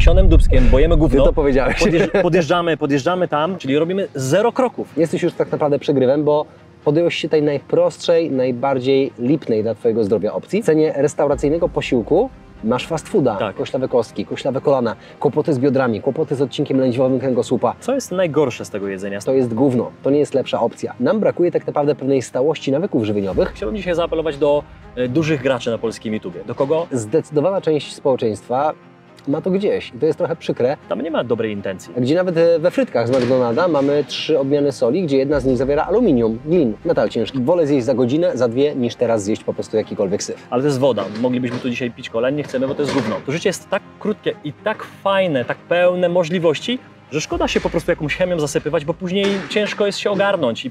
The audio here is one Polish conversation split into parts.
nasionem dubskiem, bo jemy gówno. Ty to powiedziałeś. Podjeżdżamy tam, czyli robimy 0 kroków. Jesteś już tak naprawdę przegrywem, bo podjąłeś się tej najprostszej, najbardziej lipnej dla Twojego zdrowia opcji. W cenie restauracyjnego posiłku masz fast fooda, Tak. koślawe kostki, koślawe kolana, kłopoty z biodrami, kłopoty z odcinkiem lędźwiowym kręgosłupa. Co jest najgorsze z tego jedzenia? To jest gówno, to nie jest lepsza opcja. Nam brakuje tak naprawdę pewnej stałości nawyków żywieniowych. Chciałbym dzisiaj zaapelować do dużych graczy na polskim YouTubie. Do kogo? Zdecydowana część społeczeństwa ma to gdzieś i to jest trochę przykre, Tam nie ma dobrej intencji. gdzie nawet we frytkach z McDonalda mamy 3 odmiany soli, gdzie jedna z nich zawiera aluminium, glin, metal ciężki. Wolę zjeść za godzinę, za 2, niż teraz zjeść po prostu jakikolwiek syf. Ale to jest woda. Moglibyśmy tu dzisiaj pić kole, nie chcemy, bo to jest gówno. To życie jest tak krótkie i tak fajne, tak pełne możliwości, że szkoda się po prostu jakąś chemią zasypywać, bo później ciężko jest się ogarnąć.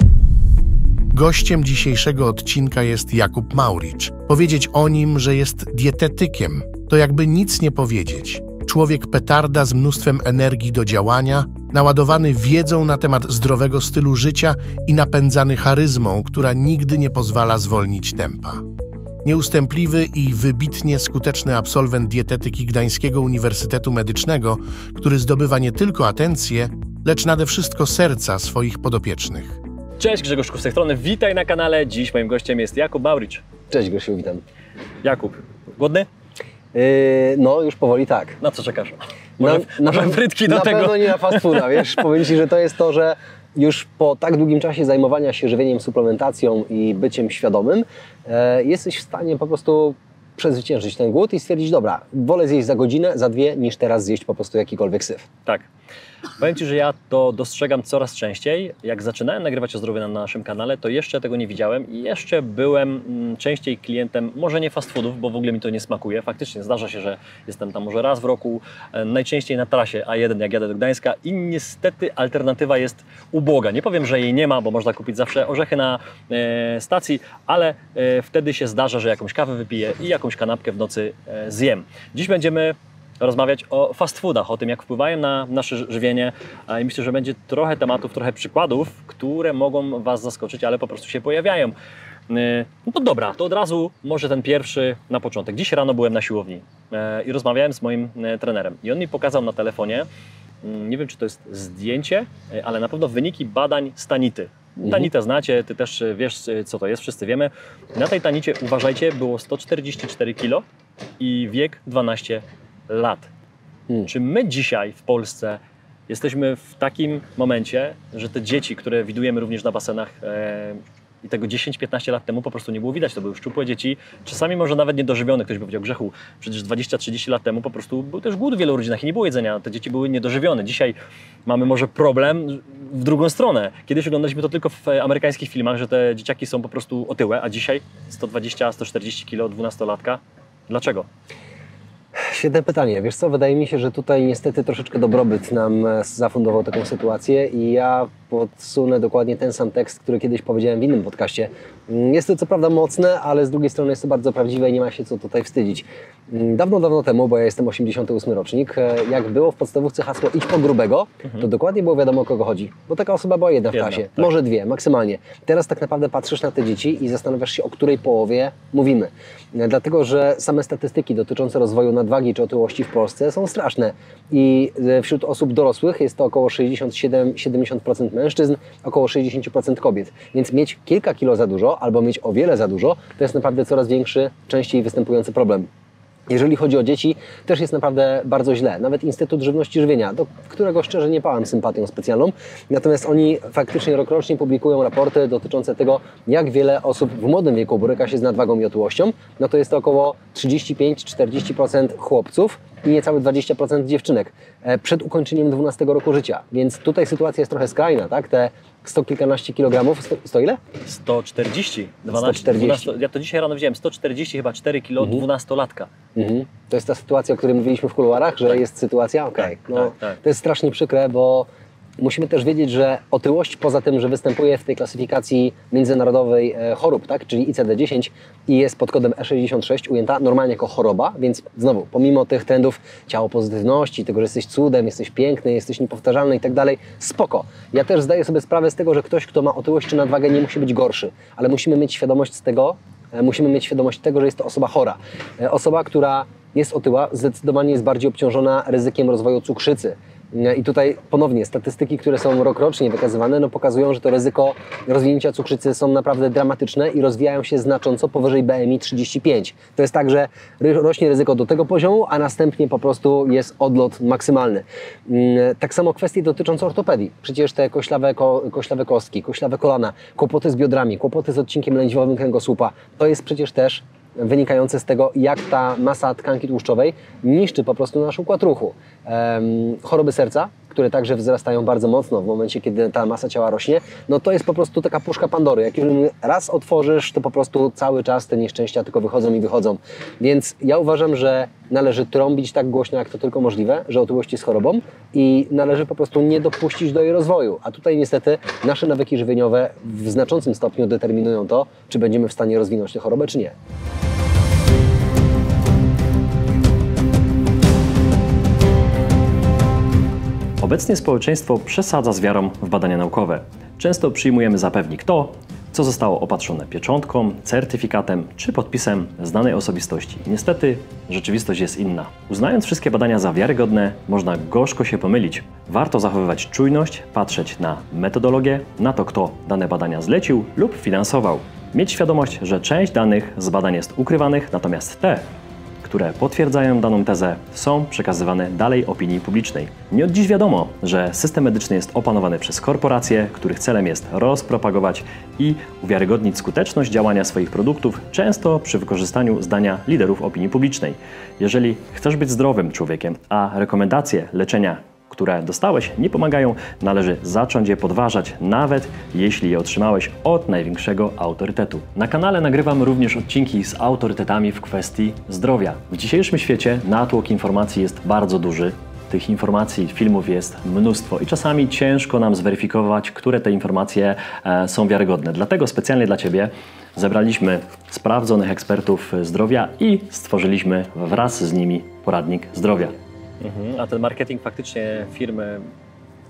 Gościem dzisiejszego odcinka jest Jakub Mauricz. Powiedzieć o nim, że jest dietetykiem, to jakby nic nie powiedzieć. Człowiek petarda z mnóstwem energii do działania, naładowany wiedzą na temat zdrowego stylu życia i napędzany charyzmą, która nigdy nie pozwala zwolnić tempa. Nieustępliwy i wybitnie skuteczny absolwent dietetyki Gdańskiego Uniwersytetu Medycznego, który zdobywa nie tylko atencję, lecz nade wszystko serca swoich podopiecznych. Cześć, Grzegorz Kuch z tej strony, witaj na kanale. Dziś moim gościem jest Jakub Mauricz. Cześć Grzesiu, witam. Jakub, głodny? No już powoli tak. Na co czekasz? Na frytki do tego? Na pewno nie na fast fooda, wiesz, powiem Ci, że to jest to, że już po tak długim czasie zajmowania się żywieniem, suplementacją i byciem świadomym jesteś w stanie po prostu przezwyciężyć ten głód i stwierdzić, dobra, wolę zjeść za godzinę, za 2, niż teraz zjeść po prostu jakikolwiek syf. Tak. Powiem Ci, że ja to dostrzegam coraz częściej. Jak zaczynałem nagrywać o zdrowiu na naszym kanale, to jeszcze tego nie widziałem i jeszcze byłem częściej klientem, może nie fast foodów, bo w ogóle mi to nie smakuje. Faktycznie zdarza się, że jestem tam może raz w roku, najczęściej na trasie A1, jak jadę do Gdańska i niestety alternatywa jest uboga. Nie powiem, że jej nie ma, bo można kupić zawsze orzechy na stacji, ale wtedy się zdarza, że jakąś kawę wypiję i jakąś kanapkę w nocy zjem. Dziś będziemy rozmawiać o fast foodach, o tym, jak wpływają na nasze żywienie i myślę, że będzie trochę tematów, trochę przykładów, które mogą Was zaskoczyć, ale po prostu się pojawiają. No to dobra, to od razu może ten pierwszy na początek. Dziś rano byłem na siłowni i rozmawiałem z moim trenerem i on mi pokazał na telefonie, nie wiem, czy to jest zdjęcie, ale na pewno wyniki badań z Tanity. Tanitę znacie, Ty też wiesz, co to jest, wszyscy wiemy. Na tej Tanicie, uważajcie, było 144 kg i wiek 12 lat. Czy my dzisiaj w Polsce jesteśmy w takim momencie, że te dzieci, które widujemy również na basenach i tego 10-15 lat temu po prostu nie było widać, to były szczupłe dzieci, czasami może nawet niedożywione, ktoś by powiedział, Grzechu, przecież 20-30 lat temu po prostu był też głód w wielu rodzinach i nie było jedzenia, te dzieci były niedożywione. Dzisiaj mamy może problem w drugą stronę. Kiedyś oglądaliśmy to tylko w amerykańskich filmach, że te dzieciaki są po prostu otyłe, a dzisiaj 120-140 kg 12-latka. Dlaczego? Świetne pytanie. Wiesz co, wydaje mi się, że tutaj niestety troszeczkę dobrobyt nam zafundował taką sytuację i ja podsunę dokładnie ten sam tekst, który kiedyś powiedziałem w innym podcaście. Jest to co prawda mocne, ale z drugiej strony jest to bardzo prawdziwe i nie ma się co tutaj wstydzić. Dawno, dawno temu, bo ja jestem 88 rocznik, jak było w podstawówce hasło idź po grubego, to dokładnie było wiadomo, o kogo chodzi. Bo taka osoba była jedna w klasie, tak. może 2 maksymalnie. Teraz tak naprawdę patrzysz na te dzieci i zastanawiasz się, o której połowie mówimy. Dlatego, że same statystyki dotyczące rozwoju nadwagi czy otyłości w Polsce są straszne. I wśród osób dorosłych jest to około 67-70% mężczyzn, około 60% kobiet. Więc mieć kilka kilo za dużo albo mieć o wiele za dużo, to jest naprawdę coraz większy, częściej występujący problem. Jeżeli chodzi o dzieci, też jest naprawdę bardzo źle. Nawet Instytut Żywności i Żywienia, do którego szczerze nie pałam sympatią specjalną, natomiast oni faktycznie rokrocznie publikują raporty dotyczące tego, jak wiele osób w młodym wieku boryka się z nadwagą i otyłością. No to jest to około 35-40% chłopców i niecałe 20% dziewczynek przed ukończeniem 12 roku życia. Więc tutaj sytuacja jest trochę skrajna, tak? Te 100 kilkanaście kilogramów, 100 ile? 140. 140. Ja to dzisiaj rano wziąłem 140 chyba 4 kg 12-latka. To jest ta sytuacja, o której mówiliśmy w kuluarach, że jest sytuacja? Okej. Tak. To jest strasznie przykre, bo musimy też wiedzieć, że otyłość poza tym, że występuje w tej klasyfikacji międzynarodowej chorób, tak, czyli ICD-10 i jest pod kodem E66 ujęta normalnie jako choroba, więc znowu, pomimo tych trendów ciało pozytywności, tego, że jesteś cudem, jesteś piękny, jesteś niepowtarzalny i tak dalej, spoko. Ja też zdaję sobie sprawę z tego, że ktoś, kto ma otyłość czy nadwagę, nie musi być gorszy, ale musimy mieć świadomość tego, że jest to osoba chora. Osoba, która jest otyła, zdecydowanie jest bardziej obciążona ryzykiem rozwoju cukrzycy. I tutaj ponownie statystyki, które są rokrocznie wykazywane, no pokazują, że to ryzyko rozwinięcia cukrzycy są naprawdę dramatyczne i rozwijają się znacząco powyżej BMI 35. To jest tak, że rośnie ryzyko do tego poziomu, a następnie po jest odlot maksymalny. Tak samo kwestie dotyczące ortopedii. Przecież te koślawe kostki, koślawe kolana, kłopoty z biodrami, kłopoty z odcinkiem lędźwiowym kręgosłupa, to jest przecież też wynikające z tego, jak ta masa tkanki tłuszczowej niszczy po prostu nasz układ ruchu. Choroby serca, które także wzrastają bardzo mocno w momencie, kiedy ta masa ciała rośnie, no to jest po prostu taka puszka Pandory. Jak już raz otworzysz, to po prostu cały czas te nieszczęścia tylko wychodzą i wychodzą. Więc ja uważam, że należy trąbić tak głośno, jak to tylko możliwe, że otyłość jest chorobą i należy po prostu nie dopuścić do jej rozwoju. A tutaj niestety nasze nawyki żywieniowe w znaczącym stopniu determinują to, czy będziemy w stanie rozwinąć tę chorobę, czy nie. Obecnie społeczeństwo przesadza z wiarą w badania naukowe. Często przyjmujemy za pewnik to, co zostało opatrzone pieczątką, certyfikatem czy podpisem znanej osobistości. Niestety rzeczywistość jest inna. Uznając wszystkie badania za wiarygodne, można gorzko się pomylić. Warto zachowywać czujność, patrzeć na metodologię, na to, kto dane badania zlecił lub finansował. Mieć świadomość, że część danych z badań jest ukrywanych, natomiast te, które potwierdzają daną tezę, są przekazywane dalej opinii publicznej. Nie od dziś wiadomo, że system medyczny jest opanowany przez korporacje, których celem jest rozpropagować i uwiarygodnić skuteczność działania swoich produktów, często przy wykorzystaniu zdania liderów opinii publicznej. Jeżeli chcesz być zdrowym człowiekiem, a rekomendacje leczenia, które dostałeś, nie pomagają, należy zacząć je podważać, nawet jeśli je otrzymałeś od największego autorytetu. Na kanale nagrywam również odcinki z autorytetami w kwestii zdrowia. W dzisiejszym świecie natłok informacji jest bardzo duży. Tych informacji, filmów jest mnóstwo i czasami ciężko nam zweryfikować, które te informacje są wiarygodne. Dlatego specjalnie dla Ciebie zebraliśmy sprawdzonych ekspertów zdrowia i stworzyliśmy wraz z nimi poradnik zdrowia. A ten marketing faktycznie firmy,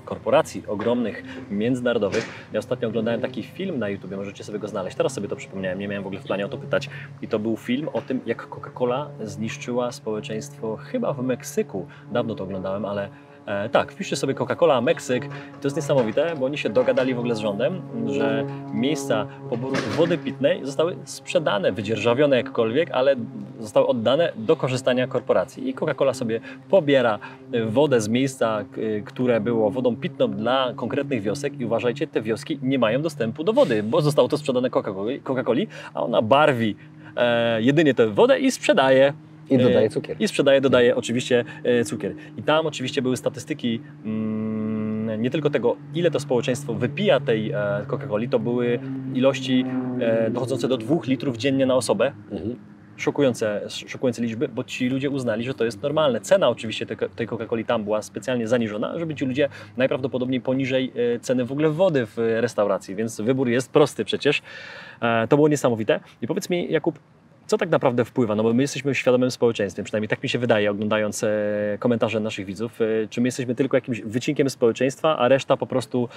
korporacji ogromnych, międzynarodowych. Ja ostatnio oglądałem taki film na YouTubie, możecie sobie go znaleźć. Teraz sobie to przypomniałem, nie miałem w ogóle w planie o to pytać. I to był film o tym, jak Coca-Cola zniszczyła społeczeństwo chyba w Meksyku. Dawno to oglądałem, ale tak, wpiszcie sobie Coca-Cola, Meksyk. To jest niesamowite, bo oni się dogadali w ogóle z rządem, że miejsca poboru wody pitnej zostały sprzedane, wydzierżawione jakkolwiek, ale zostały oddane do korzystania korporacji. I Coca-Cola sobie pobiera wodę z miejsca, które było wodą pitną dla konkretnych wiosek i uważajcie, te wioski nie mają dostępu do wody, bo zostało to sprzedane Coca-Coli, a ona barwi jedynie tę wodę i sprzedaje. I dodaje cukier. I dodaje oczywiście cukier. I tam oczywiście były statystyki nie tylko tego, ile to społeczeństwo wypija tej Coca-Coli, to były ilości dochodzące do 2 litrów dziennie na osobę. Szokujące liczby, bo ci ludzie uznali, że to jest normalne. Cena oczywiście tej Coca-Coli tam była specjalnie zaniżona, żeby ci ludzie najprawdopodobniej poniżej ceny w ogóle wody w restauracji, więc wybór jest prosty przecież. To było niesamowite. I powiedz mi, Jakub, co tak naprawdę wpływa? No bo my jesteśmy świadomym społeczeństwem, przynajmniej tak mi się wydaje, oglądając komentarze naszych widzów. Czy my jesteśmy tylko jakimś wycinkiem społeczeństwa, a reszta po prostu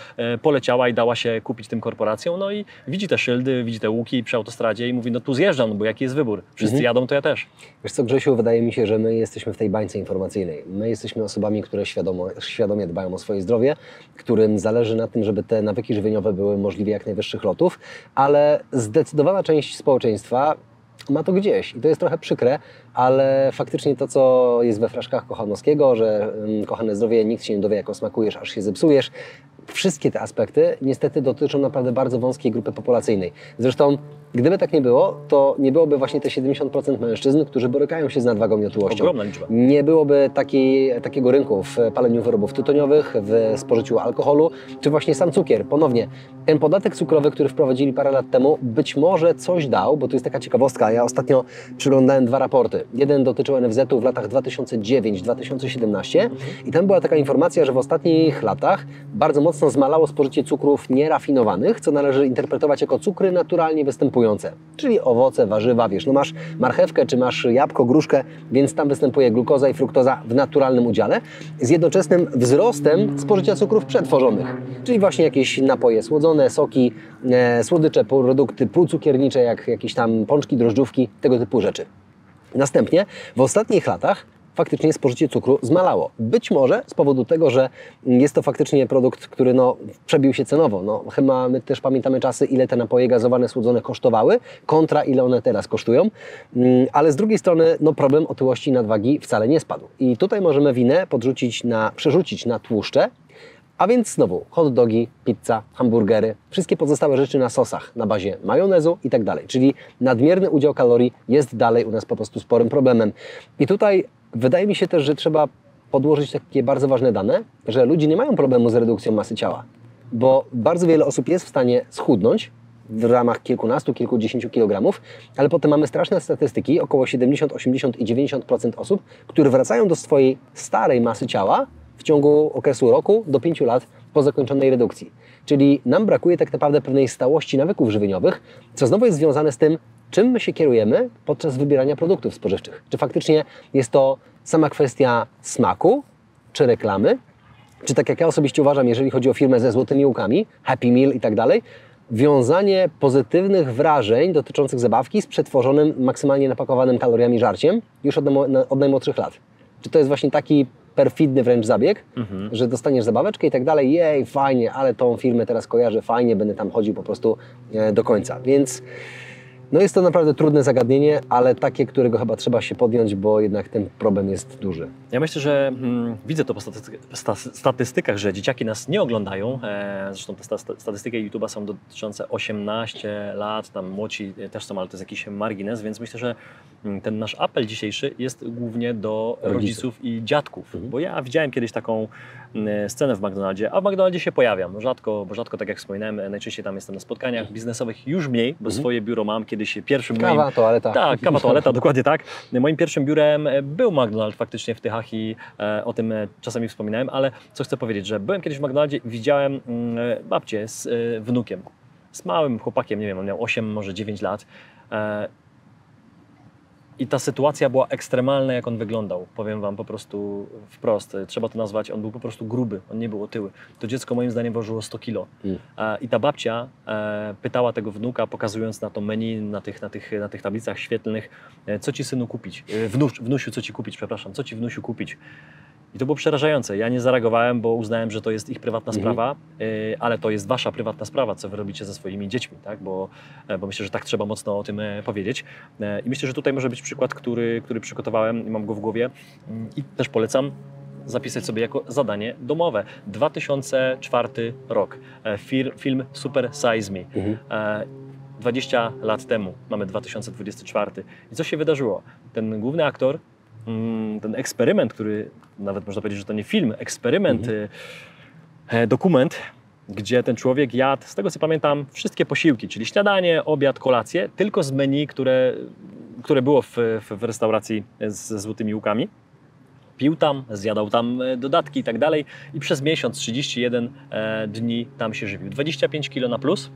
poleciała i dała się kupić tym korporacjom? No i widzi te szyldy, widzi te łuki przy autostradzie i mówi, no tu zjeżdżam, no bo jaki jest wybór? Wszyscy jadą, to ja też. Wiesz co, Grzesiu, wydaje mi się, że my jesteśmy w tej bańce informacyjnej. My jesteśmy osobami, które świadomie dbają o swoje zdrowie, którym zależy na tym, żeby te nawyki żywieniowe były możliwie jak najwyższych lotów, ale zdecydowana część społeczeństwa ma to gdzieś i to jest trochę przykre, ale faktycznie to, co jest we fraszkach Kochanowskiego, że kochane zdrowie, nikt się nie dowie, jak smakujesz, aż się zepsujesz. Wszystkie te aspekty niestety dotyczą naprawdę bardzo wąskiej grupy populacyjnej. Zresztą, gdyby tak nie było, to nie byłoby właśnie te 70% mężczyzn, którzy borykają się z nadwagą i otyłością. Ogromna liczba. Nie byłoby takiego rynku w paleniu wyrobów tytoniowych, w spożyciu alkoholu, czy właśnie sam cukier. Ponownie, ten podatek cukrowy, który wprowadzili parę lat temu, być może coś dał, bo to jest taka ciekawostka. Ja ostatnio przyglądałem 2 raporty. Jeden dotyczył NFZ-u w latach 2009-2017 i tam była taka informacja, że w ostatnich latach bardzo mocno zmalało spożycie cukrów nierafinowanych, co należy interpretować jako cukry naturalnie występujące, czyli owoce, warzywa, wiesz, no masz marchewkę, czy masz jabłko, gruszkę, więc tam występuje glukoza i fruktoza w naturalnym udziale, z jednoczesnym wzrostem spożycia cukrów przetworzonych, czyli właśnie jakieś napoje słodzone, soki, słodycze, produkty półcukiernicze, jak jakieś tam pączki, drożdżówki, tego typu rzeczy. Następnie w ostatnich latach faktycznie spożycie cukru zmalało. Być może z powodu tego, że jest to faktycznie produkt, który przebił się cenowo. Chyba my też pamiętamy czasy, ile te napoje gazowane, słodzone kosztowały, kontra ile one teraz kosztują. Ale z drugiej strony problem otyłości i nadwagi wcale nie spadł. I tutaj możemy winę przerzucić na tłuszcze, a więc znowu hot dogi, pizza, hamburgery, wszystkie pozostałe rzeczy na sosach na bazie majonezu i tak dalej. Czyli nadmierny udział kalorii jest dalej u nas po prostu sporym problemem. I tutaj wydaje mi się też, że trzeba podłożyć takie bardzo ważne dane, że ludzie nie mają problemu z redukcją masy ciała, bo bardzo wiele osób jest w stanie schudnąć w ramach kilkunastu, kilkudziesięciu kilogramów, ale potem mamy straszne statystyki, około 70, 80 i 90% osób, które wracają do swojej starej masy ciała w ciągu okresu roku do 5 lat po zakończonej redukcji. Czyli nam brakuje tak naprawdę pewnej stałości nawyków żywieniowych, co znowu jest związane z tym, czym my się kierujemy podczas wybierania produktów spożywczych. Czy faktycznie jest to sama kwestia smaku, czy reklamy, czy tak jak ja osobiście uważam, jeżeli chodzi o firmę ze złotymi łukami, Happy Meal i tak dalej, wiązanie pozytywnych wrażeń dotyczących zabawki z przetworzonym, maksymalnie napakowanym kaloriami żarciem już od najmłodszych lat. Czy to jest właśnie taki perfidny wręcz zabieg, że dostaniesz zabaweczkę i tak dalej, jej, fajnie, ale tą firmę teraz kojarzę, fajnie, będę tam chodził po prostu do końca. Więc jest to naprawdę trudne zagadnienie, ale takie, którego chyba trzeba się podjąć, bo jednak ten problem jest duży. Ja myślę, że widzę to po statystykach, że dzieciaki nas nie oglądają. Zresztą te statystyki YouTube'a są dotyczące 18 lat, tam młodsi też są, ale to jest jakiś margines, więc myślę, że ten nasz apel dzisiejszy jest głównie do rodziców i dziadków. Bo ja widziałem kiedyś taką scenę w McDonaldzie, a w McDonaldzie się pojawiam. Rzadko, tak jak wspominałem, najczęściej tam jestem na spotkaniach biznesowych, już mniej, bo swoje biuro mam. Kiedyś pierwszym kawa, toaleta. Tak, kawa, toaleta, dokładnie tak. Moim pierwszym biurem był McDonald's faktycznie w Tychach i o tym czasami wspominałem, ale co chcę powiedzieć, że byłem kiedyś w McDonaldzie i widziałem babcię z wnukiem, z małym chłopakiem, nie wiem, on miał 8, może 9 lat. I ta sytuacja była ekstremalna, jak on wyglądał. Powiem wam po prostu wprost. Trzeba to nazwać, on był po prostu gruby, on nie był otyły. To dziecko moim zdaniem ważyło 100 kilo. I ta babcia pytała tego wnuka, pokazując na to menu, na tych tablicach świetlnych, co ci synu kupić? Wnusiu, co ci kupić, przepraszam, co ci wnusiu kupić? I to było przerażające. Ja nie zareagowałem, bo uznałem, że to jest ich prywatna sprawa, ale to jest wasza prywatna sprawa, co wy robicie ze swoimi dziećmi, tak? Bo myślę, że tak trzeba mocno o tym powiedzieć. I myślę, że tutaj może być przykład, który przygotowałem i mam go w głowie i też polecam zapisać sobie jako zadanie domowe. 2004 rok. Film Super Size Me. 20 lat temu, mamy 2024. I co się wydarzyło? Ten główny aktor, ten eksperyment, który nawet można powiedzieć, że to nie film, eksperyment, dokument, gdzie ten człowiek jadł, z tego co pamiętam, wszystkie posiłki, czyli śniadanie, obiad, kolację, tylko z menu, które było w restauracji ze złotymi łukami. Pił tam, zjadał tam dodatki i tak dalej i przez miesiąc, 31 dni tam się żywił. 25 kg na plus.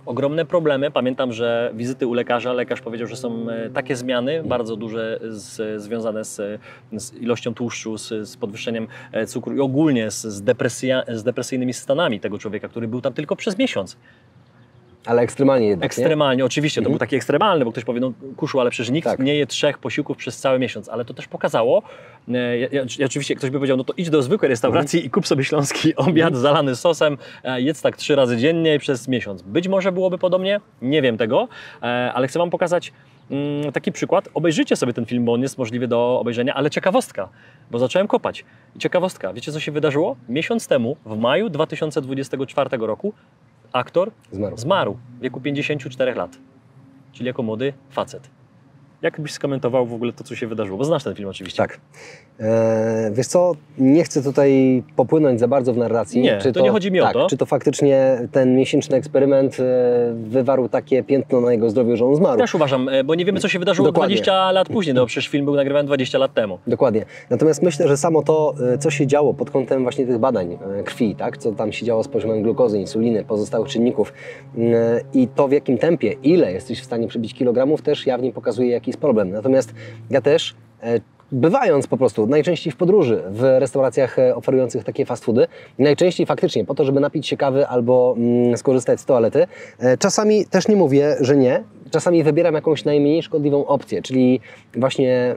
Ogromne problemy. Pamiętam, że wizyty u lekarza, lekarz powiedział, że są takie zmiany, bardzo duże, związane z ilością tłuszczu, z podwyższeniem cukru i ogólnie z depresyjnymi stanami tego człowieka, który był tam tylko przez miesiąc. Ale ekstremalnie jednak, ekstremalnie, nie? Oczywiście, to był taki ekstremalny, bo ktoś powie, kuszu, ale przecież nikt nie je 3 posiłków przez cały miesiąc, ale to też pokazało, oczywiście ktoś by powiedział, no to idź do zwykłej restauracji i kup sobie śląski obiad zalany sosem, jedz tak 3 razy dziennie przez miesiąc. Być może byłoby podobnie, nie wiem tego, ale chcę wam pokazać taki przykład. Obejrzyjcie sobie ten film, bo on jest możliwy do obejrzenia, ale ciekawostka, bo zacząłem kopać. I ciekawostka, wiecie co się wydarzyło? Miesiąc temu, w maju 2024 roku, aktor zmarł w wieku 54 lat, czyli jako młody facet. Jak byś skomentował w ogóle to, co się wydarzyło? Bo znasz ten film oczywiście. Tak. Wiesz co, nie chcę tutaj popłynąć za bardzo w narracji. Nie, to nie chodzi mi o to. Czy to faktycznie ten miesięczny eksperyment wywarł takie piętno na jego zdrowiu, że on zmarł. Też uważam, bo nie wiemy, co się wydarzyło Dokładnie. 20 lat później, no przecież film był nagrywany 20 lat temu. Dokładnie. Natomiast myślę, że samo to, co się działo pod kątem właśnie tych badań krwi, tak? Co tam się działo z poziomem glukozy, insuliny, pozostałych czynników i to w jakim tempie, ile jesteś w stanie przebić kilogramów, też jawnie pokazuje, jaki jest problem. Natomiast ja też bywając po prostu, najczęściej w podróży, w restauracjach oferujących takie fast foody, najczęściej faktycznie po to, żeby napić się kawy albo skorzystać z toalety. Czasami też nie mówię, że nie. Czasami wybieram jakąś najmniej szkodliwą opcję, czyli właśnie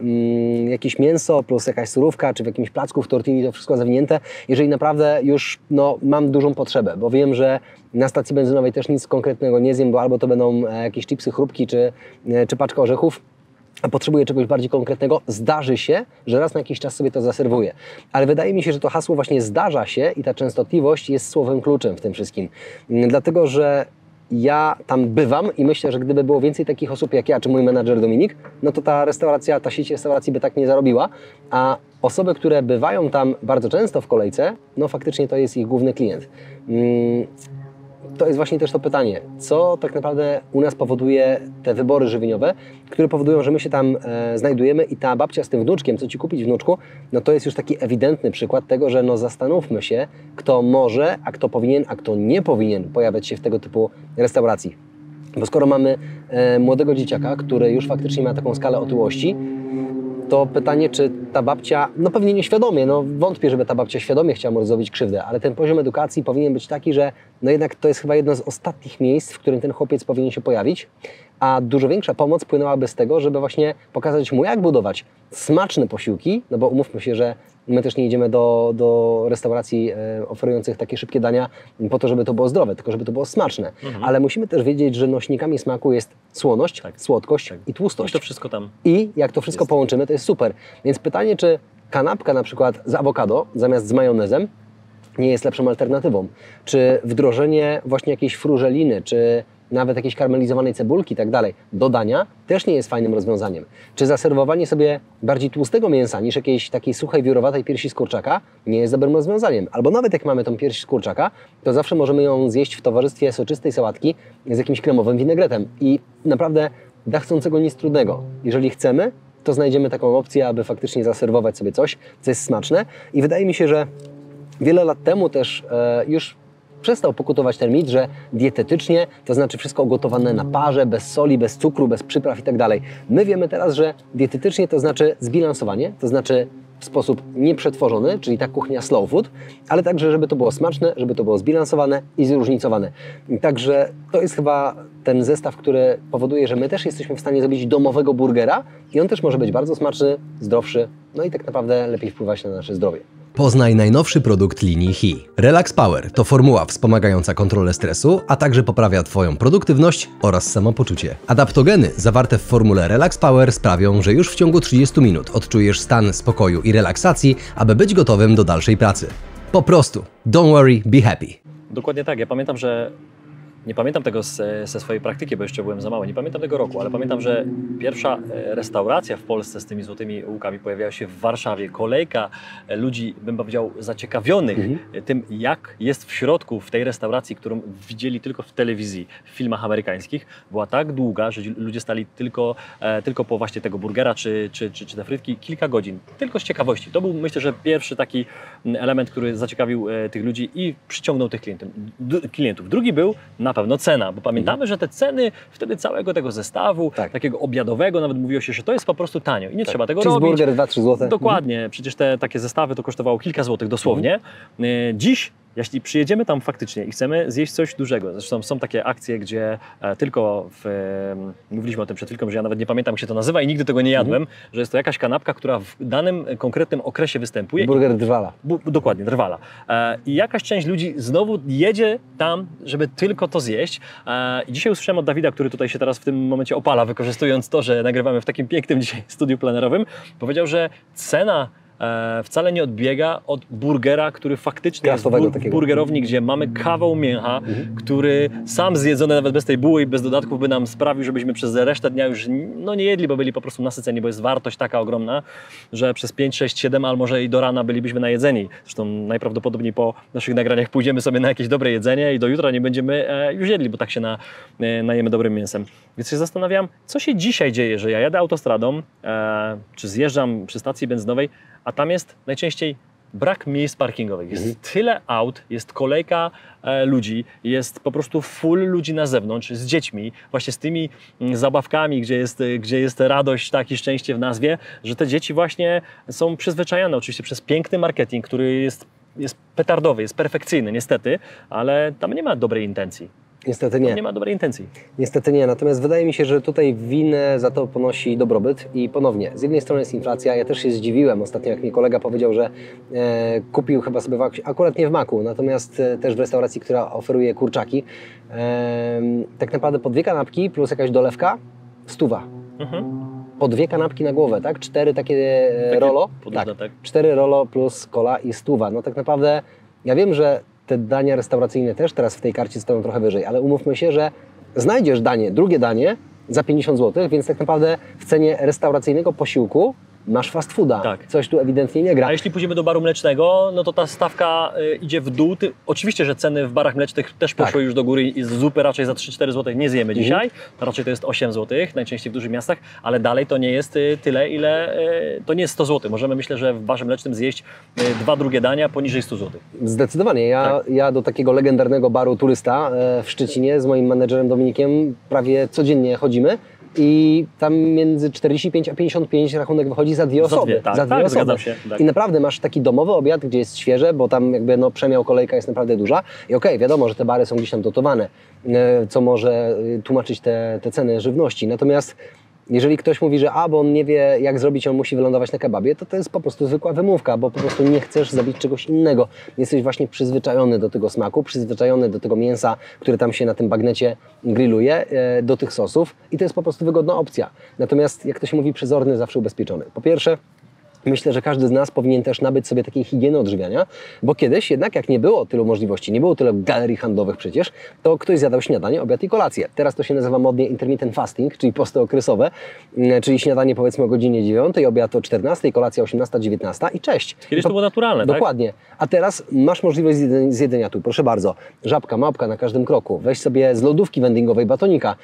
jakieś mięso plus jakaś surówka, czy w jakimś placku w tortilli, to wszystko zawinięte, jeżeli naprawdę już mam dużą potrzebę, bo wiem, że na stacji benzynowej też nic konkretnego nie zjem, bo albo to będą jakieś chipsy, chrupki, czy paczka orzechów, a potrzebuję czegoś bardziej konkretnego, zdarzy się, że raz na jakiś czas sobie to zaserwuję. Ale wydaje mi się, że to hasło właśnie zdarza się i ta częstotliwość jest słowem kluczem w tym wszystkim. Dlatego, że ja tam bywam i myślę, że gdyby było więcej takich osób jak ja, czy mój menadżer Dominik, no to ta sieć restauracji by tak nie zarobiła, a osoby, które bywają tam bardzo często w kolejce, no faktycznie to jest ich główny klient. To jest właśnie też to pytanie, co tak naprawdę u nas powoduje te wybory żywieniowe, które powodują, że my się tam znajdujemy i ta babcia z tym wnuczkiem, co Ci kupić wnuczku, no to jest już taki ewidentny przykład tego, że no zastanówmy się, kto może, a kto powinien, a kto nie powinien pojawiać się w tego typu restauracji. Bo skoro mamy młodego dzieciaka, który już faktycznie ma taką skalę otyłości, to pytanie, czy ta babcia, no pewnie nieświadomie, no wątpię, żeby ta babcia świadomie chciała mu zrobić krzywdę, ale ten poziom edukacji powinien być taki, że no jednak to jest chyba jedno z ostatnich miejsc, w którym ten chłopiec powinien się pojawić, a dużo większa pomoc płynęłaby z tego, żeby właśnie pokazać mu, jak budować smaczne posiłki, no bo umówmy się, że my też nie idziemy do restauracji oferujących takie szybkie dania po to, żeby to było zdrowe, tylko żeby to było smaczne. Ale musimy też wiedzieć, że nośnikami smaku jest słoność, słodkość i tłustość. I to wszystko tam. I jak to wszystko połączymy, to jest super. Więc pytanie, czy kanapka na przykład z awokado zamiast z majonezem nie jest lepszą alternatywą? Czy wdrożenie właśnie jakiejś frużeliny, czy nawet jakiejś karmelizowanej cebulki i tak dalej do dania też nie jest fajnym rozwiązaniem. Czy zaserwowanie sobie bardziej tłustego mięsa niż jakiejś takiej suchej, wiórowatej piersi z kurczaka nie jest dobrym rozwiązaniem. Albo nawet jak mamy tą pierś z kurczaka, to zawsze możemy ją zjeść w towarzystwie soczystej sałatki z jakimś kremowym winegretem. I naprawdę dla chcącego nic trudnego. Jeżeli chcemy, to znajdziemy taką opcję, aby faktycznie zaserwować sobie coś, co jest smaczne. I wydaje mi się, że wiele lat temu też już przestał pokutować ten mit, że dietetycznie to znaczy wszystko ugotowane na parze, bez soli, bez cukru, bez przypraw i tak dalej. My wiemy teraz, że dietetycznie to znaczy zbilansowanie, to znaczy w sposób nieprzetworzony, czyli ta kuchnia slow food, ale także, żeby to było smaczne, żeby to było zbilansowane i zróżnicowane. Także to jest chyba ten zestaw, który powoduje, że my też jesteśmy w stanie zrobić domowego burgera i on też może być bardzo smaczny, zdrowszy, no i tak naprawdę lepiej wpływać na nasze zdrowie. Poznaj najnowszy produkt linii HI. Relax Power to formuła wspomagająca kontrolę stresu, a także poprawia Twoją produktywność oraz samopoczucie. Adaptogeny zawarte w formule Relax Power sprawią, że już w ciągu 30 minut odczujesz stan spokoju i relaksacji, aby być gotowym do dalszej pracy. Po prostu, don't worry, be happy. Dokładnie tak. Ja pamiętam, że nie pamiętam tego ze swojej praktyki, bo jeszcze byłem za mały. Nie pamiętam tego roku, ale pamiętam, że pierwsza restauracja w Polsce z tymi złotymi łukami pojawiała się w Warszawie. Kolejka ludzi, bym powiedział, zaciekawionych tym, jak jest w środku w tej restauracji, którą widzieli tylko w telewizji, w filmach amerykańskich, była tak długa, że ludzie stali tylko po właśnie tego burgera czy te frytki kilka godzin. Tylko z ciekawości. To był, myślę, że pierwszy taki element, który zaciekawił tych ludzi i przyciągnął tych klientów. Drugi był na pewno cena, bo pamiętamy, że te ceny wtedy całego tego zestawu, takiego obiadowego, nawet mówiło się, że to jest po prostu tanio i nie trzeba tego robić. Cheeseburger 2-3 zł. Dokładnie, przecież te takie zestawy to kosztowało kilka złotych dosłownie. Dziś, jeśli przyjedziemy tam faktycznie i chcemy zjeść coś dużego, zresztą są takie akcje, gdzie mówiliśmy o tym przed chwilką, że ja nawet nie pamiętam, jak się to nazywa i nigdy tego nie jadłem, że jest to jakaś kanapka, która w danym konkretnym okresie występuje. Burger Drwala. Dokładnie, Drwala. I jakaś część ludzi znowu jedzie tam, żeby tylko to zjeść. I dzisiaj usłyszałem od Dawida, który tutaj się teraz w tym momencie opala, wykorzystując to, że nagrywamy w takim pięknym dzisiaj studiu plenerowym, powiedział, że cena wcale nie odbiega od burgera, który faktycznie jest burgerowni, gdzie mamy kawał mięcha, który sam zjedzony nawet bez tej buły i bez dodatków by nam sprawił, żebyśmy przez resztę dnia już nie jedli, bo byli po prostu nasyceni, bo jest wartość taka ogromna, że przez 5, 6, 7, albo może i do rana bylibyśmy najedzeni. Zresztą najprawdopodobniej po naszych nagraniach pójdziemy sobie na jakieś dobre jedzenie i do jutra nie będziemy już jedli, bo tak się najemy dobrym mięsem. Więc się zastanawiam, co się dzisiaj dzieje, że ja jadę autostradą, czy zjeżdżam przy stacji benzynowej, a tam jest najczęściej brak miejsc parkingowych. Jest tyle aut, jest kolejka ludzi, jest po prostu full ludzi na zewnątrz z dziećmi, właśnie z tymi zabawkami, gdzie jest radość, tak i szczęście w nazwie, że te dzieci właśnie są przyzwyczajone oczywiście przez piękny marketing, który jest petardowy, jest perfekcyjny niestety, ale tam nie ma dobrej intencji. Niestety nie. Tam nie ma dobrej intencji. Niestety nie, natomiast wydaje mi się, że tutaj winę za to ponosi dobrobyt i ponownie, z jednej strony jest inflacja, ja też się zdziwiłem ostatnio, jak mi kolega powiedział, że kupił chyba sobie akurat nie w Maku, natomiast też w restauracji, która oferuje kurczaki, tak naprawdę po 2 kanapki plus jakaś dolewka, 100. Po 2 kanapki na głowę, tak? 4 takie rolo, podłużne, tak. 4 rolo plus cola i 100. No tak naprawdę, ja wiem, że te dania restauracyjne też teraz w tej karcie stoją trochę wyżej, ale umówmy się, że znajdziesz danie, drugie danie za 50 zł, więc tak naprawdę w cenie restauracyjnego posiłku masz fast fooda. Tak. Coś tu ewidentnie nie gra. A jeśli pójdziemy do baru mlecznego, no to ta stawka idzie w dół. Oczywiście, że ceny w barach mlecznych też poszły już do góry i zupy raczej za 3-4 zł nie zjemy dzisiaj. Raczej to jest 8 zł, najczęściej w dużych miastach, ale dalej to nie jest tyle, ile to nie jest 100 zł. Możemy, myślę, że w barze mlecznym zjeść 2 drugie dania poniżej 100 zł. Zdecydowanie. Ja do takiego legendarnego baru Turysta w Szczecinie z moim menedżerem Dominikiem prawie codziennie chodzimy. I tam między 45 a 55 rachunek wychodzi za 2 osoby. Za dwie osoby. Zgadzam się. Tak. I naprawdę masz taki domowy obiad, gdzie jest świeże, bo tam jakby przemiał kolejka jest naprawdę duża. I okej, wiadomo, że te bary są gdzieś tam dotowane, co może tłumaczyć te ceny żywności. Natomiast jeżeli ktoś mówi, że bo on nie wie, jak zrobić, on musi wylądować na kebabie, to jest po prostu zwykła wymówka, bo po prostu nie chcesz zrobić czegoś innego. Jesteś właśnie przyzwyczajony do tego smaku, przyzwyczajony do tego mięsa, które tam się na tym bagnecie grilluje, do tych sosów i to jest po prostu wygodna opcja. Natomiast, jak to się mówi, przezorny zawsze ubezpieczony. Po pierwsze, myślę, że każdy z nas powinien też nabyć sobie takiej higieny odżywiania, bo kiedyś jednak jak nie było tylu możliwości, nie było tyle galerii handlowych przecież, to ktoś zjadał śniadanie, obiad i kolację. Teraz to się nazywa modnie intermittent fasting, czyli posty okresowe, czyli śniadanie powiedzmy o godzinie 9, obiad o 14, kolacja o 18, 19 i cześć. Kiedyś to było naturalne, tak? Dokładnie. A teraz masz możliwość zjedzenia tu, proszę bardzo, żabka, małpka na każdym kroku, weź sobie z lodówki vendingowej batonika,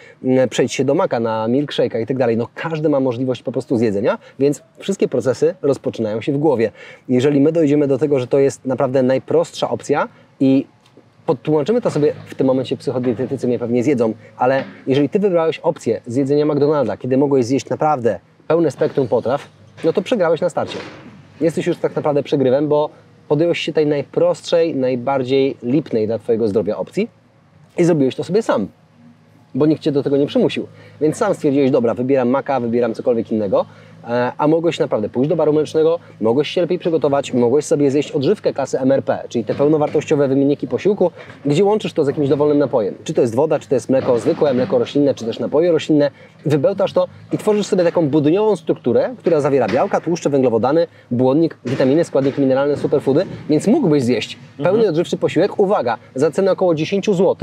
przejdź się do maka na milkshake'a i tak dalej. No każdy ma możliwość po prostu zjedzenia, więc wszystkie procesy rozpoczynają się w głowie. Jeżeli my dojdziemy do tego, że to jest naprawdę najprostsza opcja i podtłumaczymy to sobie, w tym momencie psychodietetycy mnie pewnie zjedzą, ale jeżeli Ty wybrałeś opcję zjedzenia McDonalda, kiedy mogłeś zjeść naprawdę pełne spektrum potraw, no to przegrałeś na starcie. Jesteś już tak naprawdę przegrywem, bo podjąłeś się tej najprostszej, najbardziej lipnej dla Twojego zdrowia opcji i zrobiłeś to sobie sam, bo nikt Cię do tego nie przymusił. Więc sam stwierdziłeś, dobra, wybieram maka, wybieram cokolwiek innego, a mogłeś naprawdę pójść do baru mlecznego, mogłeś się lepiej przygotować, mogłeś sobie zjeść odżywkę klasy MRP, czyli te pełnowartościowe wymienniki posiłku, gdzie łączysz to z jakimś dowolnym napojem. Czy to jest woda, czy to jest mleko zwykłe, mleko roślinne, czy też napoje roślinne. Wybełtasz to i tworzysz sobie taką budyniową strukturę, która zawiera białka, tłuszcze, węglowodany, błonnik, witaminy, składniki mineralne, superfoody, więc mógłbyś zjeść pełny odżywczy posiłek, uwaga, za cenę około 10 zł.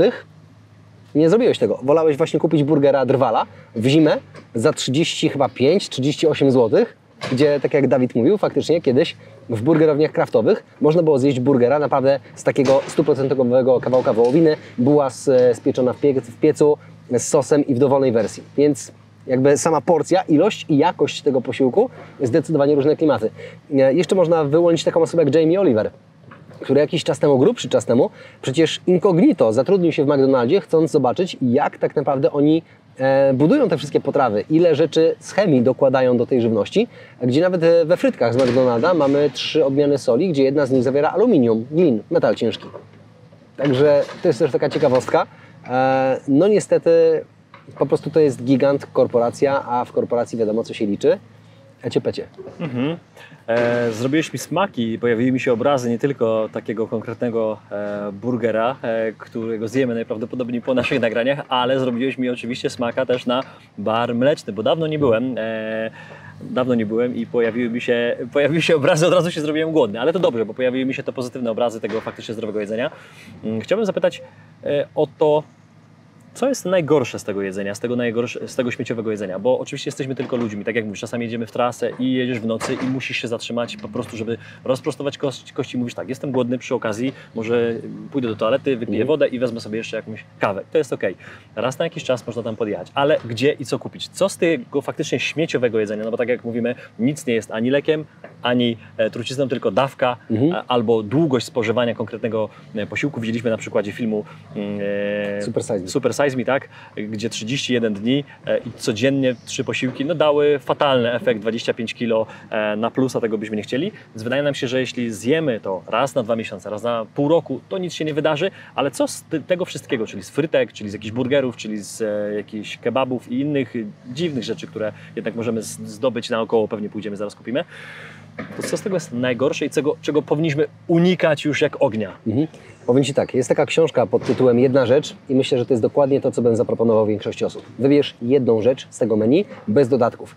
Nie zrobiłeś tego. Wolałeś właśnie kupić burgera Drwala w zimę za 35-38 zł, gdzie, tak jak Dawid mówił, faktycznie kiedyś w burgerowniach kraftowych można było zjeść burgera naprawdę z takiego 100% kawałka wołowiny, była spieczona w piecu z sosem i w dowolnej wersji. Więc jakby sama porcja, ilość i jakość tego posiłku zdecydowanie różne klimaty. Jeszcze można wyłonić taką osobę jak Jamie Oliver, który jakiś czas temu, grubszy czas temu, przecież incognito zatrudnił się w McDonaldzie, chcąc zobaczyć, jak tak naprawdę oni budują te wszystkie potrawy, ile rzeczy z chemii dokładają do tej żywności, gdzie nawet we frytkach z McDonalda mamy 3 odmiany soli, gdzie jedna z nich zawiera aluminium, glin, metal ciężki. Także to jest też taka ciekawostka. No niestety po prostu to jest gigant, korporacja, a w korporacji wiadomo, co się liczy. Ecie-pecie. Zrobiłeś mi smaki, pojawiły mi się obrazy nie tylko takiego konkretnego burgera, którego zjemy najprawdopodobniej po naszych nagraniach, ale zrobiłeś mi oczywiście smaka też na bar mleczny, bo dawno nie byłem i pojawiły się obrazy, od razu się zrobiłem głodny, ale to dobrze, bo pojawiły mi się te pozytywne obrazy tego faktycznie zdrowego jedzenia. Chciałbym zapytać o to, Co jest najgorsze z tego jedzenia, z tego śmieciowego jedzenia? Bo oczywiście jesteśmy tylko ludźmi, tak jak mówisz, czasami jedziemy w trasę i jedziesz w nocy i musisz się zatrzymać po prostu, żeby rozprostować kości. Mówisz tak, jestem głodny, przy okazji może pójdę do toalety, wypiję wodę i wezmę sobie jeszcze jakąś kawę. To jest okej. Raz na jakiś czas można tam podjechać, ale gdzie i co kupić? Co z tego faktycznie śmieciowego jedzenia? No bo tak jak mówimy, nic nie jest ani lekiem, ani trucizną, tylko dawka albo długość spożywania konkretnego posiłku. Widzieliśmy na przykładzie filmu Super Size Me, tak? Gdzie 31 dni i codziennie 3 posiłki dały fatalny efekt, 25 kg na plusa, tego byśmy nie chcieli. Więc wydaje nam się, że jeśli zjemy to raz na 2 miesiące, raz na pół roku, to nic się nie wydarzy, ale co z tego wszystkiego, czyli z frytek, czyli z jakichś burgerów, czyli z jakichś kebabów i innych dziwnych rzeczy, które jednak możemy zdobyć naokoło, pewnie pójdziemy, zaraz kupimy, to co z tego jest najgorsze i czego powinniśmy unikać już jak ognia? Powiem Ci tak, jest taka książka pod tytułem Jedna rzecz i myślę, że to jest dokładnie to, co bym zaproponował większości osób. Wybierz jedną rzecz z tego menu, bez dodatków.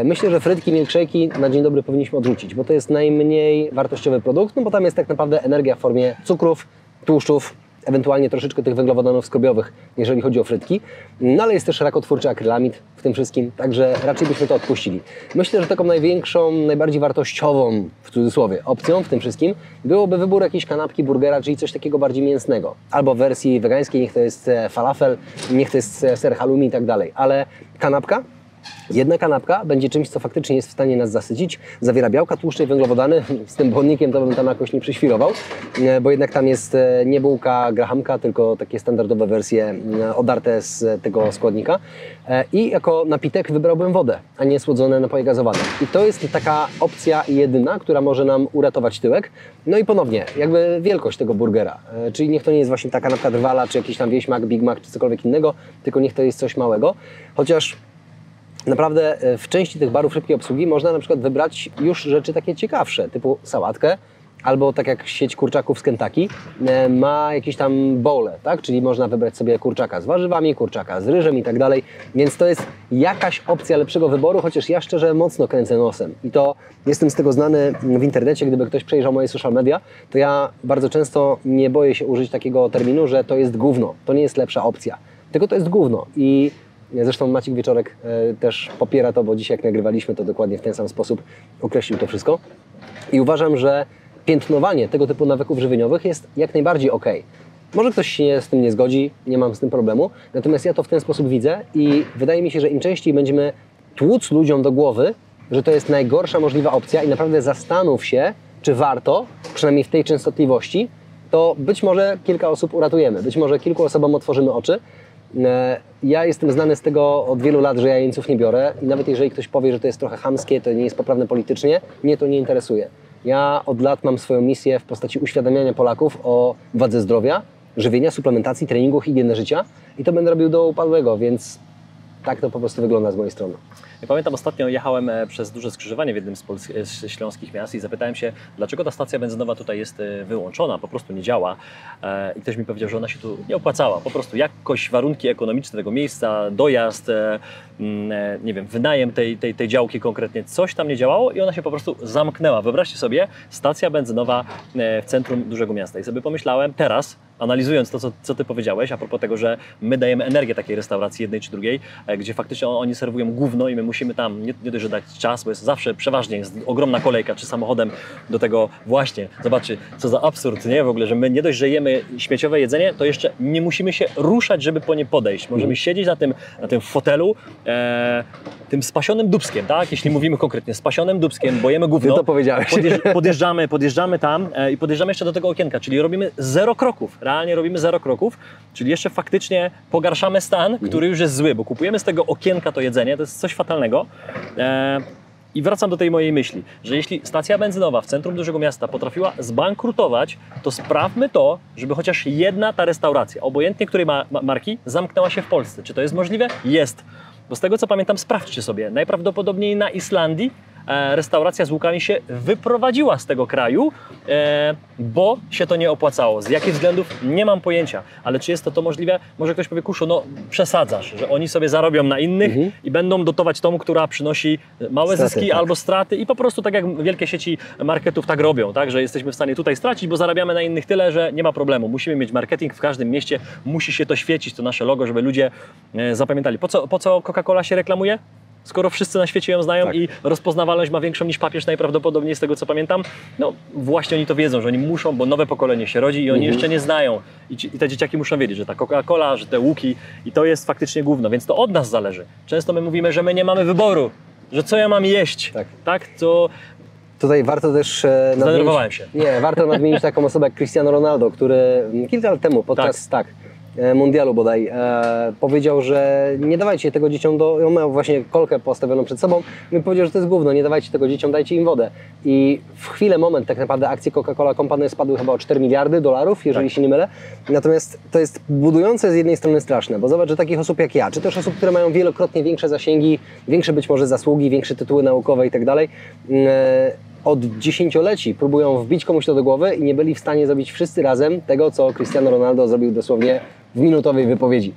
Myślę, że frytki, milkshake'i na dzień dobry powinniśmy odrzucić, bo to jest najmniej wartościowy produkt, no bo tam jest tak naprawdę energia w formie cukrów, tłuszczów, ewentualnie troszeczkę tych węglowodanów skrobiowych, jeżeli chodzi o frytki, no ale jest też rakotwórczy akrylamid w tym wszystkim, także raczej byśmy to odpuścili. Myślę, że taką największą, najbardziej wartościową, w cudzysłowie, opcją w tym wszystkim byłoby wybór jakiejś kanapki, burgera, czyli coś takiego bardziej mięsnego. Albo w wersji wegańskiej, niech to jest falafel, niech to jest ser halloumi i tak dalej, ale kanapka, jedna kanapka będzie czymś, co faktycznie jest w stanie nas zasycić. Zawiera białka, tłuszcze i węglowodany. Z tym błonnikiem to bym tam jakoś nie przyświrował, bo jednak tam jest nie bułka grahamka, tylko takie standardowe wersje odarte z tego składnika. I jako napitek wybrałbym wodę, a nie słodzone napoje gazowane. I to jest taka opcja jedyna, która może nam uratować tyłek. No i ponownie, jakby wielkość tego burgera. Czyli niech to nie jest właśnie ta kanapka drwala, czy jakiś tam wieśmak, Big Mac, czy cokolwiek innego, tylko niech to jest coś małego. Chociaż naprawdę w części tych barów szybkiej obsługi można na przykład wybrać już rzeczy takie ciekawsze, typu sałatkę, albo tak jak sieć kurczaków z Kentucky ma jakieś tam bowle, tak? Czyli można wybrać sobie kurczaka z warzywami, kurczaka z ryżem i tak dalej, więc to jest jakaś opcja lepszego wyboru, chociaż ja szczerze mocno kręcę nosem i to jestem z tego znany w internecie, gdyby ktoś przejrzał moje social media, to ja bardzo często nie boję się użyć takiego terminu, że to jest gówno, to nie jest lepsza opcja, tylko to jest gówno i zresztą Maciek Wieczorek też popiera to, bo dzisiaj jak nagrywaliśmy, to dokładnie w ten sam sposób określił to wszystko. I uważam, że piętnowanie tego typu nawyków żywieniowych jest jak najbardziej ok. Może ktoś się z tym nie zgodzi, nie mam z tym problemu, natomiast ja to w ten sposób widzę i wydaje mi się, że im częściej będziemy tłuc ludziom do głowy, że to jest najgorsza możliwa opcja i naprawdę zastanów się, czy warto, przynajmniej w tej częstotliwości, to być może kilka osób uratujemy, być może kilku osobom otworzymy oczy. Ja jestem znany z tego od wielu lat, że ja jeńców nie biorę i nawet jeżeli ktoś powie, że to jest trochę chamskie, to nie jest poprawne politycznie, mnie to nie interesuje. Ja od lat mam swoją misję w postaci uświadamiania Polaków o wadze zdrowia, żywienia, suplementacji, treningu, higieny życia i to będę robił do upadłego, więc tak to po prostu wygląda z mojej strony. Ja pamiętam, ostatnio jechałem przez duże skrzyżowanie w jednym z śląskich miast i zapytałem się, dlaczego ta stacja benzynowa tutaj jest wyłączona, po prostu nie działa. I ktoś mi powiedział, że ona się tu nie opłacała. Po prostu jakoś warunki ekonomiczne tego miejsca, dojazd, nie wiem, wynajem tej działki konkretnie, coś tam nie działało i ona się po prostu zamknęła. Wyobraźcie sobie, stacja benzynowa w centrum dużego miasta. I sobie pomyślałem teraz, analizując to, co Ty powiedziałeś, a propos tego, że my dajemy energię takiej restauracji jednej czy drugiej, gdzie faktycznie oni serwują gówno i my musimy tam nie dość, że dać czas, bo jest zawsze przeważnie jest ogromna kolejka, czy samochodem do tego właśnie. Zobaczcie, co za absurd, nie? W ogóle, że my nie dość, że jemy śmieciowe jedzenie, to jeszcze nie musimy się ruszać, żeby po nie podejść. Możemy siedzieć na tym fotelu, tym spasionym dubskiem, tak? Jeśli mówimy konkretnie, spasionym dubskiem, bo jemy gówno. Ty to powiedziałeś. Podjeżdżamy tam i podjeżdżamy jeszcze do tego okienka, czyli robimy 0 kroków. Realnie robimy 0 kroków, czyli jeszcze faktycznie pogarszamy stan, który już jest zły, bo kupujemy z tego okienka to jedzenie, to jest coś fatalnego. I wracam do tej mojej myśli, że jeśli stacja benzynowa w centrum dużego miasta potrafiła zbankrutować, to sprawmy to, żeby chociaż jedna ta restauracja, obojętnie której marki, zamknęła się w Polsce. Czy to jest możliwe? Jest. Bo z tego co pamiętam, sprawdźcie sobie, najprawdopodobniej na Islandii restauracja z łukami się wyprowadziła z tego kraju, bo się to nie opłacało. Z jakich względów? Nie mam pojęcia. Ale czy jest to możliwe? Może ktoś powie, Kuszu, no przesadzasz, że oni sobie zarobią na innych i będą dotować tą, która przynosi małe Straty, zyski tak. albo straty i po prostu tak jak wielkie sieci marketów tak robią, tak, że jesteśmy w stanie tutaj stracić, bo zarabiamy na innych tyle, że nie ma problemu. Musimy mieć marketing w każdym mieście, musi się to świecić, to nasze logo, żeby ludzie zapamiętali. Po co Coca-Cola się reklamuje? Skoro wszyscy na świecie ją znają Tak. i rozpoznawalność ma większą niż papież najprawdopodobniej, z tego co pamiętam, no właśnie oni to wiedzą, że oni muszą, bo nowe pokolenie się rodzi i oni jeszcze nie znają. I te dzieciaki muszą wiedzieć, że ta Coca-Cola, że te łuki i to jest faktycznie gówno, więc to od nas zależy. Często my mówimy, że my nie mamy wyboru, że co ja mam jeść, tak? To Tutaj warto też Zdenerwowałem się. Nie, warto nadmienić taką osobę jak Cristiano Ronaldo, który kilka lat temu podczas mundialu bodaj powiedział, że nie dawajcie tego dzieciom on miał właśnie kolkę postawioną przed sobą i powiedział, że to jest gówno, nie dawajcie tego dzieciom, dajcie im wodę. I w chwilę, moment tak naprawdę akcje Coca-Cola Company spadły chyba o $4 miliardy, jeżeli się nie mylę. Natomiast to jest budujące z jednej strony straszne, bo zobacz, że takich osób jak ja, czy też osób, które mają wielokrotnie większe zasięgi, większe być może zasługi, większe tytuły naukowe i tak dalej, od dziesięcioleci próbują wbić komuś to do głowy i nie byli w stanie zrobić wszyscy razem tego, co Cristiano Ronaldo zrobił dosłownie w minutowej wypowiedzi.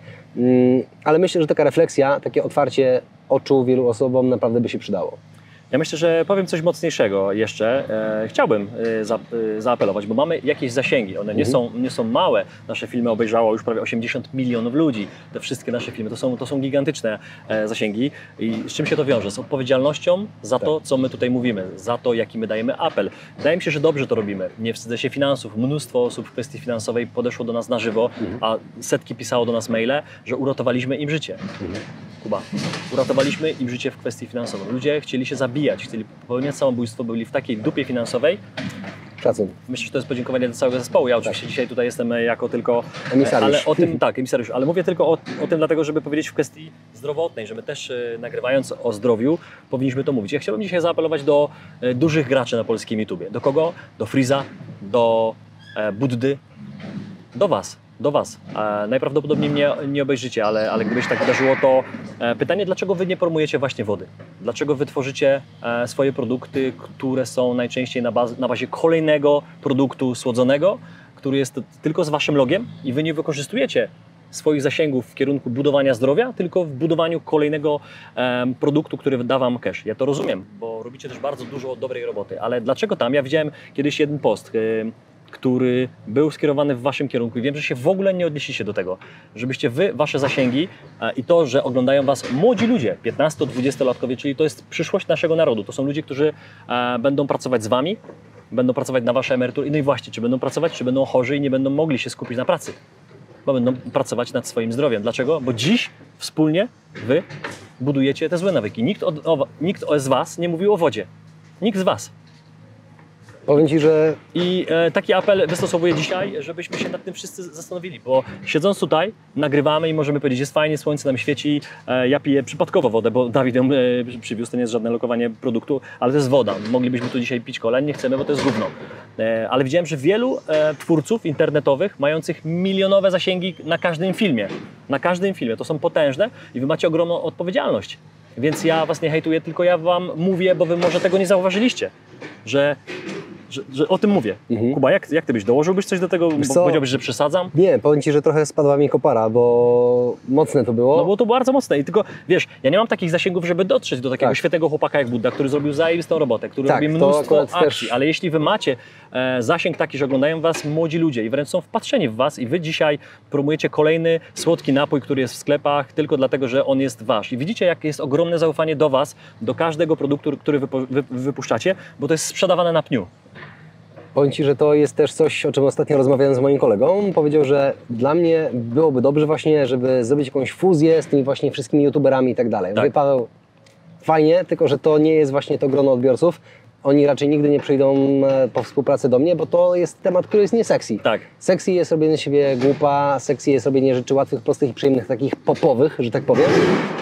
Ale myślę, że taka refleksja, takie otwarcie oczu wielu osobom naprawdę by się przydało. Ja myślę, że powiem coś mocniejszego jeszcze. Chciałbym zaapelować, bo mamy jakieś zasięgi. One nie są małe. Nasze filmy obejrzało już prawie 80 milionów ludzi. Te wszystkie nasze filmy to są gigantyczne zasięgi. I z czym się to wiąże? Z odpowiedzialnością za to, co my tutaj mówimy, za to, jaki my dajemy apel. Wydaje mi się, że dobrze to robimy. Nie wstydzę się finansów. Mnóstwo osób w kwestii finansowej podeszło do nas na żywo, a setki pisało do nas maile, że uratowaliśmy im życie. Kuba, uratowaliśmy im życie w kwestii finansowej. Ludzie chcieli się zabijać, chcieli popełniać samobójstwo, byli w takiej dupie finansowej. Szacun. Myślę, że to jest podziękowanie dla całego zespołu. Ja oczywiście dzisiaj tutaj jestem jako tylko emisariusz. Ale o tym, emisariusz, ale mówię tylko o tym dlatego, żeby powiedzieć w kwestii zdrowotnej, że my też nagrywając o zdrowiu powinniśmy to mówić. Ja chciałbym dzisiaj zaapelować do dużych graczy na polskim YouTubie. Do kogo? Do Freeza, do Buddy, do Was. Do Was. Najprawdopodobniej mnie nie obejrzycie, ale gdyby się tak wydarzyło, to pytanie, dlaczego Wy nie promujecie właśnie wody? Dlaczego Wy tworzycie swoje produkty, które są najczęściej na bazie kolejnego produktu słodzonego, który jest tylko z Waszym logiem i Wy nie wykorzystujecie swoich zasięgów w kierunku budowania zdrowia, tylko w budowaniu kolejnego produktu, który da Wam cash. Ja to rozumiem, bo robicie też bardzo dużo dobrej roboty, ale dlaczego tam? Ja widziałem kiedyś jeden post, który był skierowany w Waszym kierunku i wiem, że się w ogóle nie odnieśliście do tego, żebyście Wy, Wasze zasięgi i to, że oglądają Was młodzi ludzie, 15-20-latkowie, czyli to jest przyszłość naszego narodu. To są ludzie, którzy będą pracować z Wami, będą pracować na Wasze emerytury. No i właśnie, czy będą pracować, czy będą chorzy i nie będą mogli się skupić na pracy, bo będą pracować nad swoim zdrowiem. Dlaczego? Bo dziś wspólnie Wy budujecie te złe nawyki. Nikt z Was nie mówił o wodzie. Nikt z Was. Powiem Ci, że... I taki apel wystosowuję dzisiaj, żebyśmy się nad tym wszyscy zastanowili, bo siedząc tutaj, nagrywamy i możemy powiedzieć, jest fajnie, słońce nam świeci, ja piję przypadkowo wodę, bo Dawid ją przywiózł, to nie jest żadne lokowanie produktu, ale to jest woda. Moglibyśmy tu dzisiaj pić kolę, nie chcemy, bo to jest gówno. Ale widziałem, że wielu twórców internetowych, mających milionowe zasięgi na każdym filmie, to są potężne i Wy macie ogromną odpowiedzialność. Więc ja Was nie hejtuję, tylko ja Wam mówię, bo Wy może tego nie zauważyliście, że o tym mówię. Kuba, jak Ty byś dołożyłbyś coś do tego? Bo powiedziałbyś, że przesadzam? Nie, powiem Ci, że trochę spadła mi kopara, bo mocne to było. No było to bardzo mocne i tylko, wiesz, ja nie mam takich zasięgów, żeby dotrzeć do takiego świetnego chłopaka jak Budda, który zrobił zajebistą robotę, który robi mnóstwo akcji, ale jeśli Wy macie zasięg taki, że oglądają Was młodzi ludzie i wręcz są wpatrzeni w Was i Wy dzisiaj promujecie kolejny słodki napój, który jest w sklepach tylko dlatego, że on jest Wasz i widzicie, jakie jest ogromne zaufanie do Was, do każdego produktu, który wypuszczacie, bo to jest sprzedawane na pniu. Powiem Ci, że to jest też coś, o czym ostatnio rozmawiałem z moim kolegą. On powiedział, że dla mnie byłoby dobrze właśnie, żeby zrobić jakąś fuzję z tymi właśnie wszystkimi youtuberami i tak dalej. Mówię, Paweł, fajnie, tylko że to nie jest właśnie to grono odbiorców. Oni raczej nigdy nie przyjdą po współpracę do mnie, bo to jest temat, który jest nie sexy. Tak. Sexy jest robienie siebie głupa, sexy jest robienie rzeczy łatwych, prostych i przyjemnych, takich popowych, że tak powiem.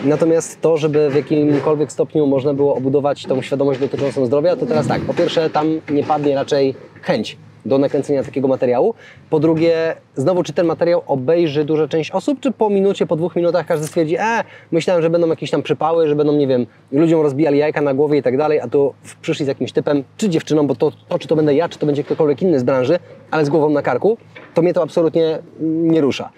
Natomiast to, żeby w jakimkolwiek stopniu można było obudować tą świadomość dotyczącą zdrowia, to teraz tak, po pierwsze tam nie padnie raczej chęć do nakręcenia takiego materiału? Po drugie, znowu, czy ten materiał obejrzy duża część osób, czy po minucie, po 2 minutach każdy stwierdzi, myślałem, że będą jakieś tam przypały, że będą, nie wiem, ludziom rozbijali jajka na głowie i tak dalej, a tu przyszli z jakimś typem, czy dziewczyną, bo to czy to będę ja, czy to będzie ktokolwiek inny z branży, ale z głową na karku, to mnie to absolutnie nie rusza.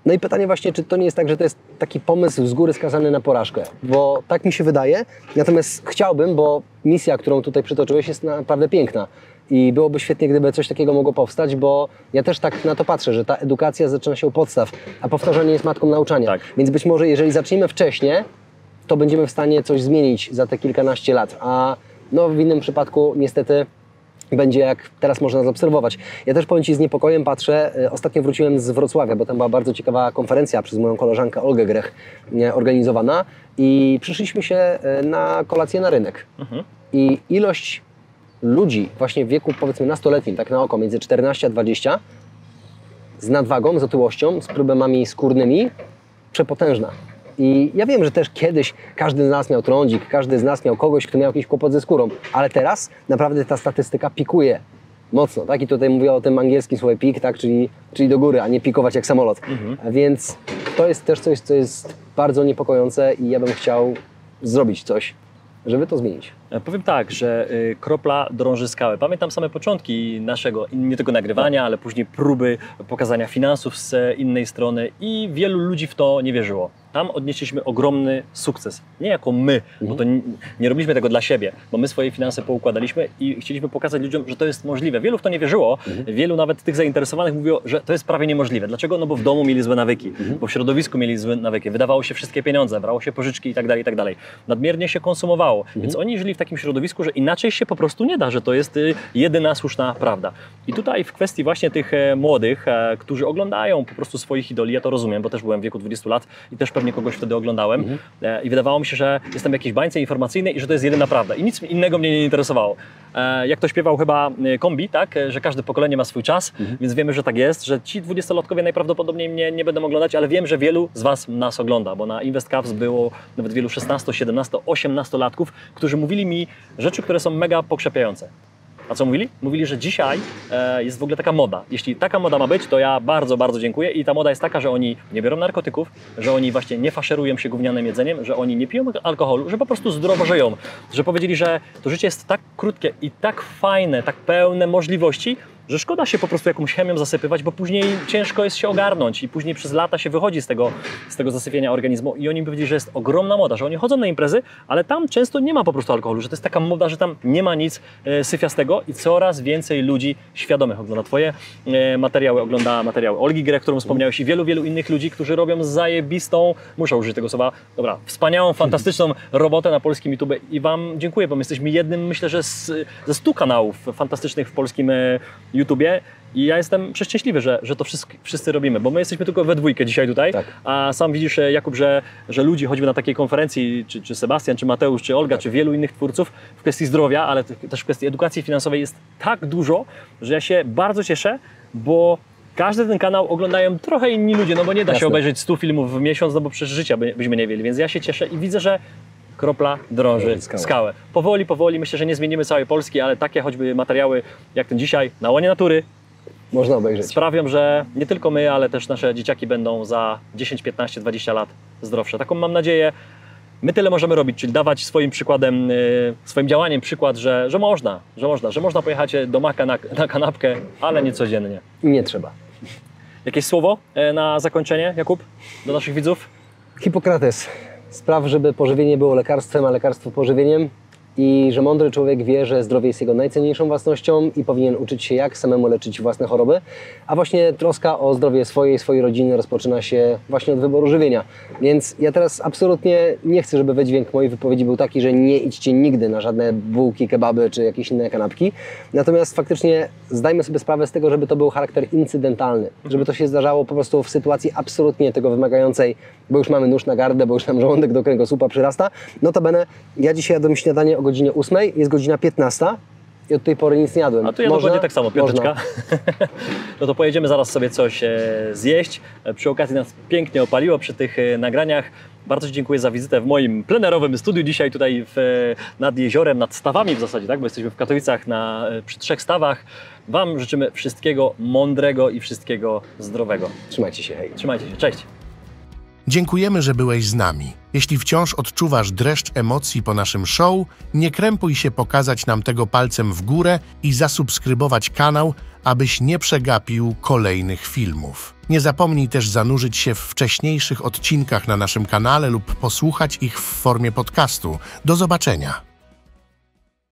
No i pytanie właśnie, czy to nie jest tak, że to jest taki pomysł z góry skazany na porażkę, bo tak mi się wydaje, natomiast chciałbym, bo misja, którą tutaj przytoczyłeś, jest naprawdę piękna i byłoby świetnie, gdyby coś takiego mogło powstać, bo ja też tak na to patrzę, że ta edukacja zaczyna się u podstaw, a powtarzanie jest matką nauczania, Tak. więc być może jeżeli zaczniemy wcześniej, to będziemy w stanie coś zmienić za te kilkanaście lat, a no w innym przypadku niestety będzie jak teraz można zaobserwować. Ja też powiem Ci, z niepokojem patrzę, ostatnio wróciłem z Wrocławia, bo tam była bardzo ciekawa konferencja przez moją koleżankę Olgę Grech organizowana i przyszliśmy się na kolację na rynek. I ilość ludzi właśnie w wieku powiedzmy nastoletnim, tak na oko, między 14 a 20, z nadwagą, z otyłością, z problemami skórnymi, przepotężna. I ja wiem, że też kiedyś każdy z nas miał trądzik, każdy z nas miał kogoś, kto miał jakiś kłopot ze skórą, ale teraz naprawdę ta statystyka pikuje mocno, tak? I tutaj mówię o tym angielskim słowie peak, tak? Czyli do góry, a nie pikować jak samolot. Więc to jest też coś, co jest bardzo niepokojące i ja bym chciał zrobić coś, żeby to zmienić. Powiem tak, że kropla drąży skałę. Pamiętam same początki naszego, nie tylko nagrywania, ale później próby pokazania finansów z innej strony i wielu ludzi w to nie wierzyło. Tam odnieśliśmy ogromny sukces. Nie jako my, bo to nie robiliśmy tego dla siebie, bo my swoje finanse poukładaliśmy i chcieliśmy pokazać ludziom, że to jest możliwe. Wielu w to nie wierzyło, wielu nawet tych zainteresowanych mówiło, że to jest prawie niemożliwe. Dlaczego? No bo w domu mieli złe nawyki, bo w środowisku mieli złe nawyki, wydawało się wszystkie pieniądze, brało się pożyczki i tak dalej, i tak dalej. Nadmiernie się konsumowało, więc oni żyli w takim środowisku, że inaczej się po prostu nie da, że to jest jedyna słuszna prawda. I tutaj w kwestii właśnie tych młodych, którzy oglądają po prostu swoich idoli, ja to rozumiem, bo też byłem w wieku 20 lat i też pewnie kogoś wtedy oglądałem i wydawało mi się, że jestem w jakiejś bańce informacyjnej i że to jest jedyna prawda i nic innego mnie nie interesowało. Jak to śpiewał chyba Kombi, tak, że każde pokolenie ma swój czas, więc wiemy, że tak jest, że ci 20-latkowie najprawdopodobniej mnie nie będą oglądać, ale wiem, że wielu z Was nas ogląda, bo na InvestCavs było nawet wielu 16, 17, 18-latków, którzy mówili mi rzeczy, które są mega pokrzepiające. A co mówili? Mówili, że dzisiaj jest w ogóle taka moda. Jeśli taka moda ma być, to ja bardzo, bardzo dziękuję. I ta moda jest taka, że oni nie biorą narkotyków, że oni właśnie nie faszerują się gównianym jedzeniem, że oni nie piją alkoholu, że po prostu zdrowo żyją. Że powiedzieli, że to życie jest tak krótkie i tak fajne, tak pełne możliwości, że szkoda się po prostu jakąś chemią zasypywać, bo później ciężko jest się ogarnąć i później przez lata się wychodzi z tego zasypienia organizmu i oni powiedzieli, że jest ogromna moda, że oni chodzą na imprezy, ale tam często nie ma po prostu alkoholu, że to jest taka moda, że tam nie ma nic syfiastego i coraz więcej ludzi świadomych ogląda Twoje materiały, ogląda materiały Olgi Grech, którą wspomniałeś i wielu, wielu innych ludzi, którzy robią zajebistą, muszę użyć tego słowa, dobra, wspaniałą, fantastyczną robotę na polskim YouTube i Wam dziękuję, bo my jesteśmy jednym, myślę, że ze 100 kanałów fantastycznych w polskim YouTubie i ja jestem przeszczęśliwy, że to wszyscy robimy, bo my jesteśmy tylko we dwójkę dzisiaj tutaj, tak. A sam widzisz, Jakub, że ludzi choćby na takiej konferencji, czy Sebastian, czy Mateusz, czy Olga, czy wielu innych twórców w kwestii zdrowia, ale też w kwestii edukacji finansowej jest tak dużo, że ja się bardzo cieszę, bo każdy ten kanał oglądają trochę inni ludzie, no bo nie da się obejrzeć 100 filmów w miesiąc, no bo przecież życia byśmy nie mieli, więc ja się cieszę i widzę, że kropla drąży skałę. Powoli, powoli, myślę, że nie zmienimy całej Polski, ale takie choćby materiały jak ten dzisiaj na łonie natury można obejrzeć. Sprawią, że nie tylko my, ale też nasze dzieciaki będą za 10, 15, 20 lat zdrowsze. Taką mam nadzieję. My tyle możemy robić, czyli dawać swoim przykładem, swoim działaniem przykład, że można pojechać do Maka na kanapkę, ale nie codziennie. I nie trzeba. Jakieś słowo na zakończenie, Jakub, do naszych widzów? Hipokrates. Spraw, żeby pożywienie było lekarstwem, a lekarstwo pożywieniem i że mądry człowiek wie, że zdrowie jest jego najcenniejszą własnością i powinien uczyć się, jak samemu leczyć własne choroby, a właśnie troska o zdrowie swojej rodziny rozpoczyna się właśnie od wyboru żywienia. Więc ja teraz absolutnie nie chcę, żeby wydźwięk mojej wypowiedzi był taki, że nie idźcie nigdy na żadne bułki, kebaby czy jakieś inne kanapki, natomiast faktycznie zdajmy sobie sprawę z tego, żeby to był charakter incydentalny, żeby to się zdarzało po prostu w sytuacji absolutnie tego wymagającej, bo już mamy nóż na gardle, bo już nam żołądek do kręgosłupa przyrasta. Notabene, ja dzisiaj jadłem śniadanie o godzinie 8, jest godzina 15 i od tej pory nic nie jadłem. A tu ja dokładnie tak samo, piąteczka. No to pojedziemy zaraz sobie coś zjeść. Przy okazji nas pięknie opaliło przy tych nagraniach. Bardzo Ci dziękuję za wizytę w moim plenerowym studiu dzisiaj tutaj nad jeziorem, nad stawami w zasadzie, tak? Bo jesteśmy w Katowicach przy 3 stawach. Wam życzymy wszystkiego mądrego i wszystkiego zdrowego. Trzymajcie się, hej. Trzymajcie się, cześć. Dziękujemy, że byłeś z nami. Jeśli wciąż odczuwasz dreszcz emocji po naszym show, nie krępuj się pokazać nam tego palcem w górę i zasubskrybować kanał, abyś nie przegapił kolejnych filmów. Nie zapomnij też zanurzyć się w wcześniejszych odcinkach na naszym kanale lub posłuchać ich w formie podcastu. Do zobaczenia!